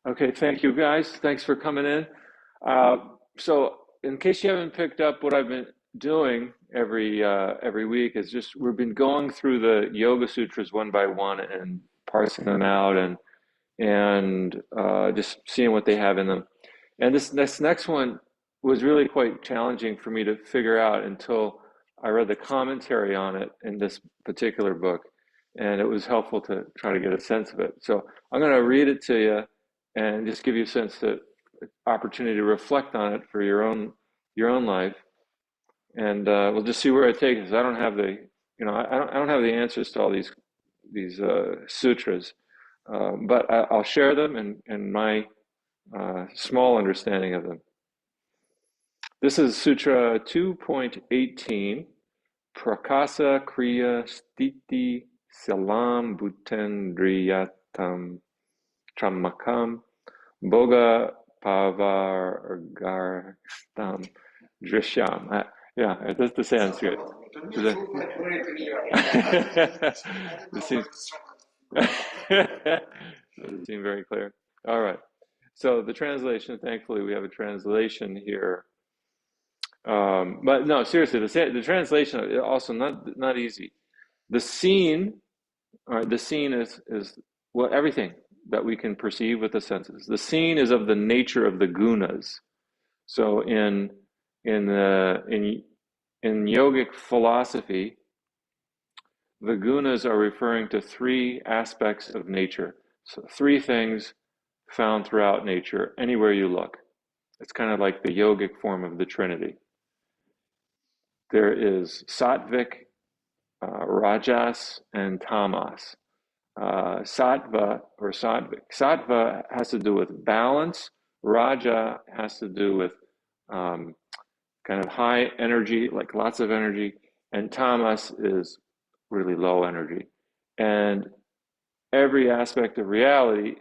Okay, thank you guys. Thanks for coming in. Uh, so, in case you haven't picked up, what I've been doing every week is just we've been going through the Yoga Sutras one by one and parsing them out and just seeing what they have in them. And this next one was really quite challenging for me to figure out until I read the commentary on it in this particular book, and it was helpful to try to get a sense of it. So I'm going to read it to you and just give you a sense that opportunity to reflect on it for your own life, and we'll just see where it takes us. I don't have the I don't have the answers to all these sutras, but I'll share them and my small understanding of them. This is Sutra 2.18, Prakasa Kriya Stiti Salam Bhutendriyatam Tramakam Boga Pavargarstam Drishyam. Yeah, that's the Sanskrit. It seems, doesn't seem very clear. All right. So the translation, thankfully, we have a translation here. But no, seriously, the translation is also not easy. The scene, all right, the scene is well everything that we can perceive with the senses. The scene is of the nature of the gunas. So in the in yogic philosophy, the gunas are referring to three aspects of nature. So three things found throughout nature, anywhere you look. It's kind of like the yogic form of the Trinity. There is sattvic, rajas, and tamas. Sattva or sattvic. Sattva has to do with balance. Raja has to do with um, kind of high energy, like lots of energy. And tamas is really low energy. And every aspect of reality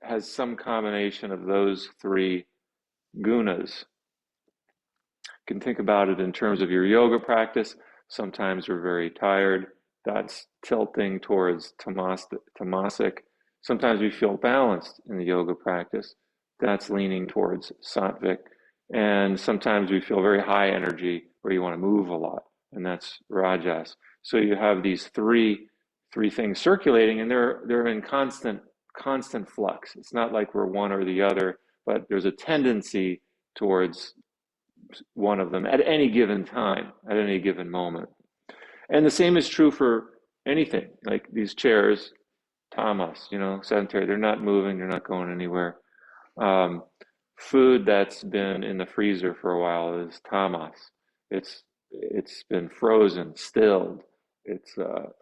has some combination of those three gunas. You can think about it in terms of your yoga practice. Sometimes we're very tired. That's tilting towards tamasic. Sometimes we feel balanced in the yoga practice. That's leaning towards sattvic. And sometimes we feel very high energy where you want to move a lot, and that's rajas. So you have these three things circulating, and they're in constant flux. It's not like we're one or the other, but there's a tendency towards one of them at any given time, at any given moment. And the same is true for anything, like these chairs, tamas, sedentary. They're not moving, they're not going anywhere. Um, Food that's been in the freezer for a while is tamas. It's been frozen, stilled. It's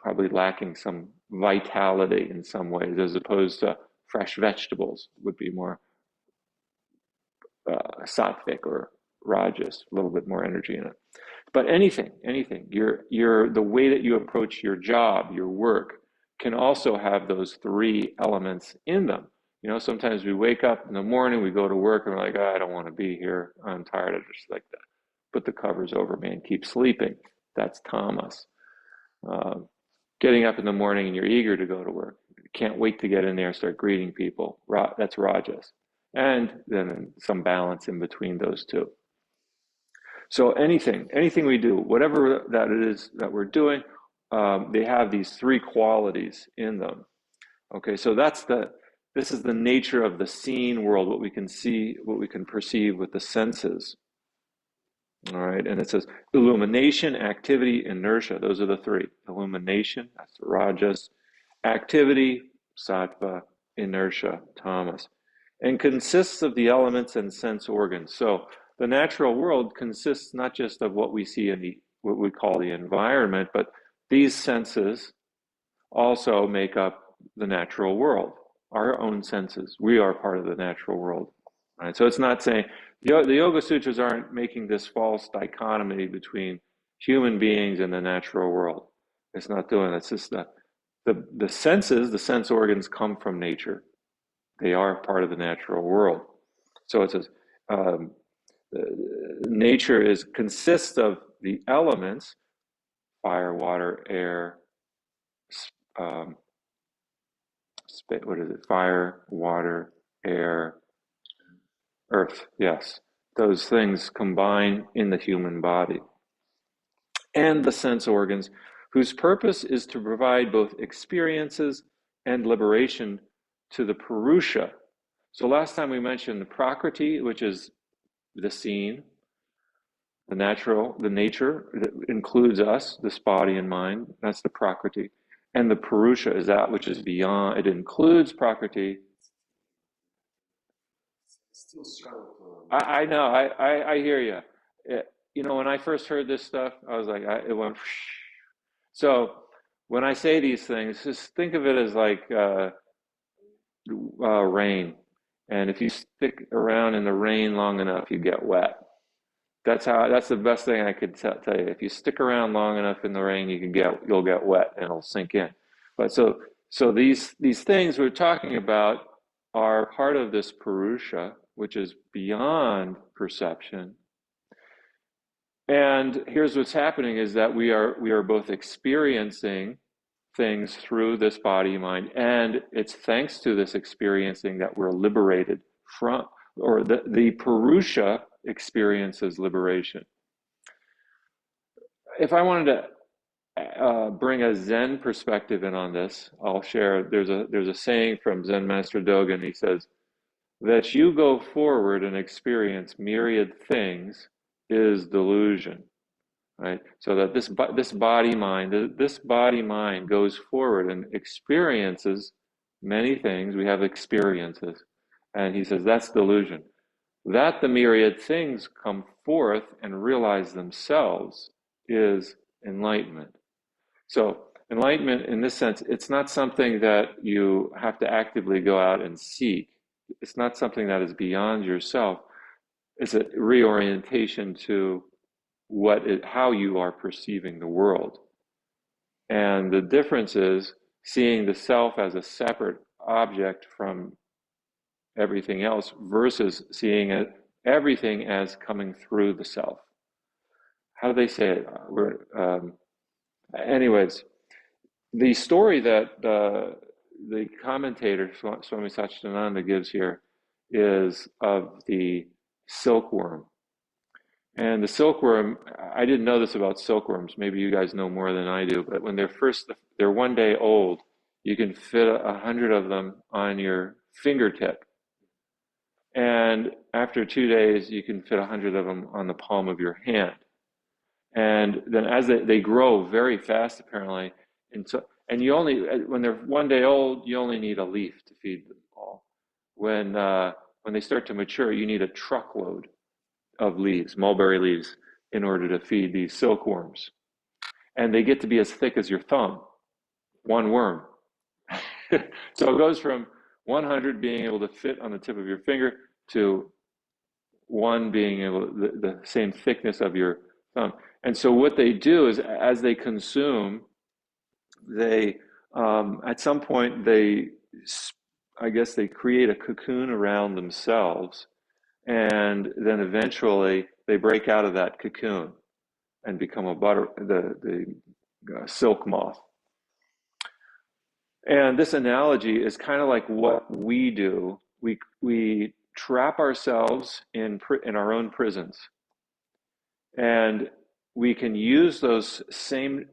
probably lacking some vitality in some ways, as opposed to fresh vegetables would be more sattvic or rajas, a little bit more energy in it. But anything, your the way that you approach your job, your work, can also have those three elements in them. Sometimes we wake up in the morning, we go to work, and we're like, oh, I don't want to be here. I'm tired. I just like that. Put the covers over me and keep sleeping. That's tamas. Uh, Getting up in the morning and you're eager to go to work. You can't wait to get in there and start greeting people. That's rajas. And then some balance in between those two. So anything we do, whatever that it is that we're doing, they have these three qualities in them. Okay, so this is the nature of the seen world, what we can see, what we can perceive with the senses. All right, and it says illumination, activity, inertia. Those are the three. Illumination, that's the rajas. Activity, sattva. Inertia, tamas. And consists of the elements and sense organs. So the natural world consists not just of what we see in what we call the environment, but these senses also make up the natural world, our own senses. We are part of the natural world. Right? So it's not saying, the Yoga Sutras aren't making this false dichotomy between human beings and the natural world. It's not doing that. It's just the senses, the sense organs come from nature. They are part of the natural world. So it says, um, nature consists of the elements, fire, water, air, um, what is it? Fire, water, air, earth, yes. Those things combine in the human body. And the sense organs, whose purpose is to provide both experiences and liberation to the Purusha. So last time we mentioned the Prakriti, which is the scene, the natural, the nature that includes us, this body and mind. That's the Prakriti. And the Purusha is that which is beyond. It includes Prakriti. Still struggle I know. I hear you. You know, when I first heard this stuff, I was like, it went. So when I say these things, just think of it as like rain. And if you stick around in the rain long enough, you get wet. That's the best thing I could tell you. If you stick around long enough in the rain, you'll get wet and it'll sink in. But so these things we're talking about are part of this Purusha, which is beyond perception. And here's what's happening is that we are both experiencing things through this body mind, and it's thanks to this experiencing that we're liberated from, or the Purusha experiences liberation. If I wanted to bring a Zen perspective in on this, I'll share. There's a saying from Zen Master Dogen. He says that you go forward and experience myriad things is delusion, right? So that this body mind goes forward and experiences many things. We have experiences, and he says that's delusion. That the myriad things come forth and realize themselves is enlightenment. So enlightenment, in this sense, it's not something that you have to actively go out and seek. It's not something that is beyond yourself. It's a reorientation to how you are perceiving the world. And the difference is seeing the self as a separate object from everything else versus seeing everything as coming through the self. How do they say it? Anyways, the story that the commentator Swami Satchidananda gives here is of the silkworm. And the silkworm, I didn't know this about silkworms. Maybe you guys know more than I do. But when they're 1 day old, you can fit 100 of them on your fingertip. And after 2 days, you can fit 100 of them on the palm of your hand. And then as they grow very fast, apparently, and when they're 1 day old, you only need a leaf to feed them all. When they start to mature, you need a truckload of leaves, mulberry leaves, in order to feed these silkworms. And they get to be as thick as your thumb, one worm. So it goes from 100 being able to fit on the tip of your finger to one being able the same thickness of your thumb. And so what they do is, as they consume, they at some point I guess they create a cocoon around themselves, and then eventually they break out of that cocoon and become the silk moth. And this analogy is kind of like what we do. We trap ourselves in our own prisons, and we can use those same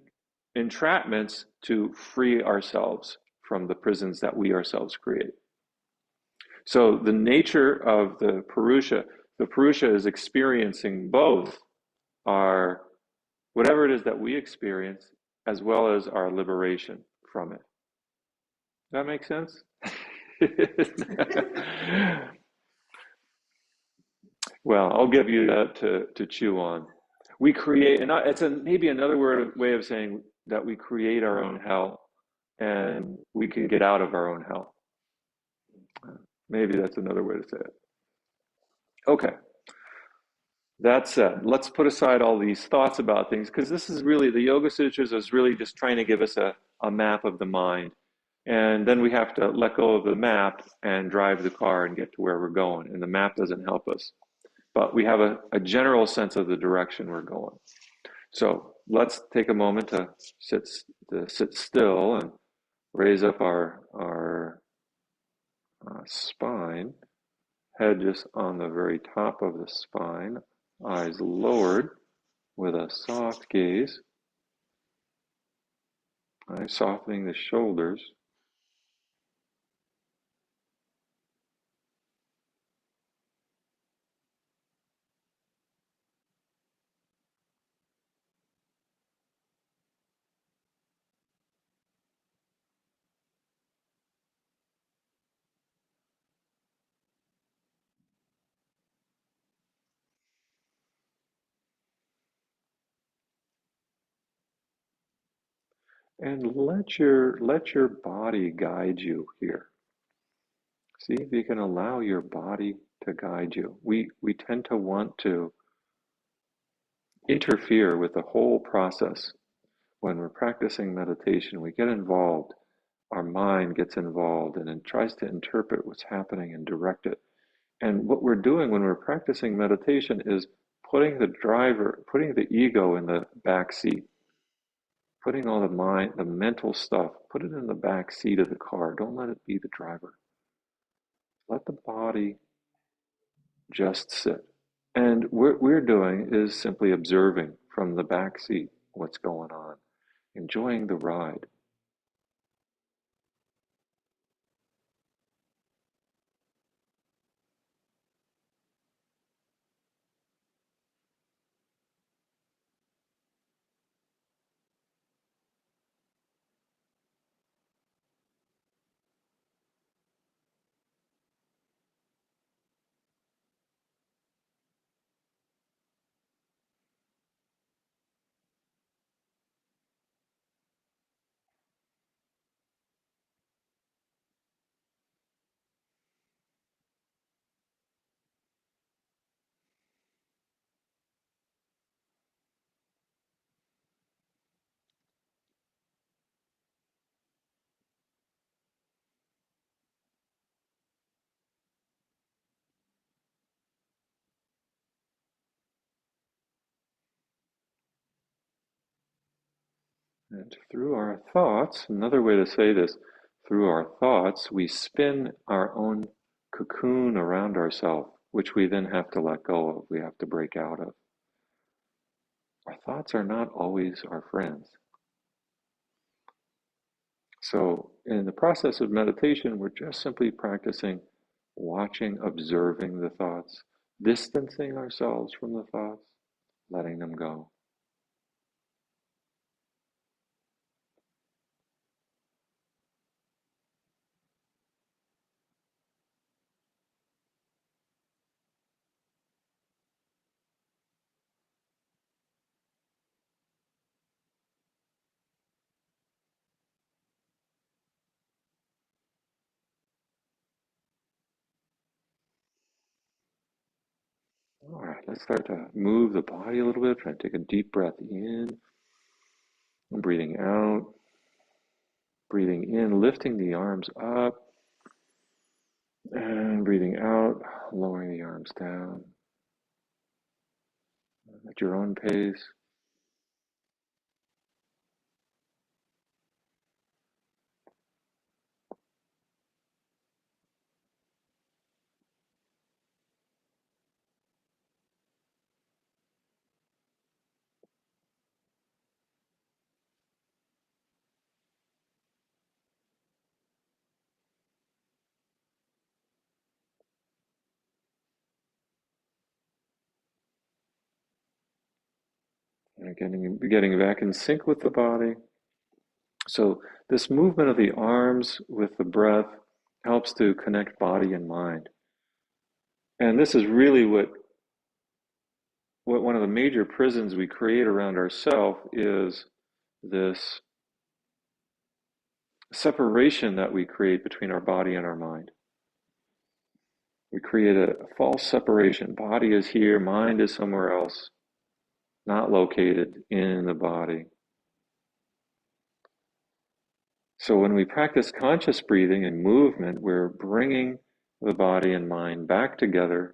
entrapments to free ourselves from the prisons that we ourselves create. So the nature of the Purusha is experiencing both our, whatever it is that we experience, as well as our liberation from it. Does that make sense? Well, I'll give you that to chew on. We create, and it's maybe another way of saying that we create our own hell, and we can get out of our own hell. Maybe that's another way to say it. Okay. That said, let's put aside all these thoughts about things, because this is really, the Yoga Sutras is really just trying to give us a map of the mind. And then we have to let go of the map and drive the car and get to where we're going. And the map doesn't help us. But we have a general sense of the direction we're going. So let's take a moment to sit still and raise up our spine, head just on the very top of the spine, eyes lowered with a soft gaze, right? Softening the shoulders. And let your body guide you here. See if you can allow your body to guide you. We tend to want to interfere with the whole process. When we're practicing meditation, we get involved. Our mind gets involved and it tries to interpret what's happening and direct it. And what we're doing when we're practicing meditation is putting the ego in the back seat, putting all the mind, the mental stuff, put it in the back seat of the car. Don't let it be the driver. Let the body just sit. And what we're doing is simply observing from the back seat what's going on, enjoying the ride. And through our thoughts, another way to say this, through our thoughts, we spin our own cocoon around ourselves, which we then have to let go of, we have to break out of. Our thoughts are not always our friends. So, in the process of meditation, we're just simply practicing watching, observing the thoughts, distancing ourselves from the thoughts, letting them go. All right, let's start to move the body a little bit. Try to take a deep breath in and breathing out. Breathing in, lifting the arms up, and breathing out, lowering the arms down at your own pace. And getting back in sync with the body. So this movement of the arms with the breath helps to connect body and mind. And this is really what one of the major prisons we create around ourselves is this separation that we create between our body and our mind. We create a false separation. Body is here, mind is somewhere else, not located in the body. So when we practice conscious breathing and movement, we're bringing the body and mind back together